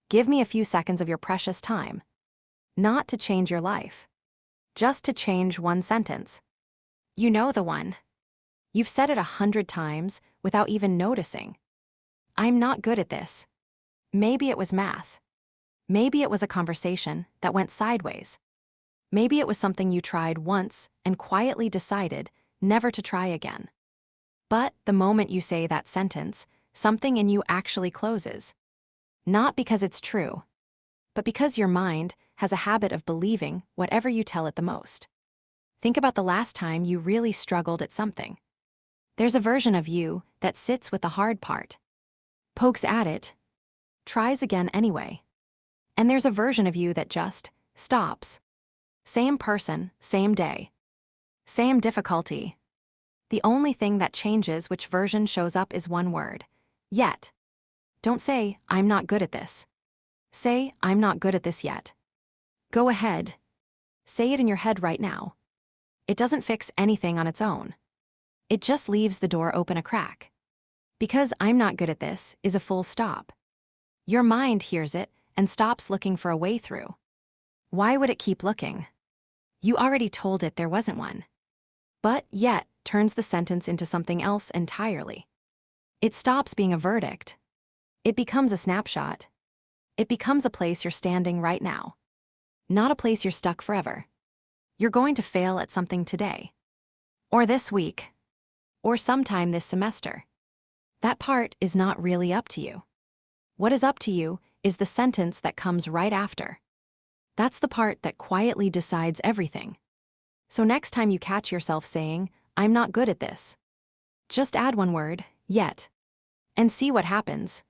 Give me a few seconds of your precious time. Not to change your life. Just to change one sentence. You know the one. You've said it 100 times without even noticing. I'm not good at this. Maybe it was math. Maybe it was a conversation that went sideways. Maybe it was something you tried once and quietly decided never to try again. But the moment you say that sentence, something in you actually closes. Not because it's true, but because your mind has a habit of believing whatever you tell it the most. Think about the last time you really struggled at something. There's a version of you that sits with the hard part, pokes at it, tries again anyway. And there's a version of you that just stops. Same person, same day, same difficulty. The only thing that changes which version shows up is one word: yet. Don't say, I'm not good at this. Say, I'm not good at this yet. Go ahead. Say it in your head right now. It doesn't fix anything on its own. It just leaves the door open a crack. Because I'm not good at this is a full stop. Your mind hears it and stops looking for a way through. Why would it keep looking? You already told it there wasn't one. But yet turns the sentence into something else entirely. It stops being a verdict. It becomes a snapshot. It becomes a place you're standing right now. Not a place you're stuck forever. You're going to fail at something today. Or this week. Or sometime this semester. That part is not really up to you. What is up to you is the sentence that comes right after. That's the part that quietly decides everything. So next time you catch yourself saying, I'm not good at this, just add one word, yet, and see what happens.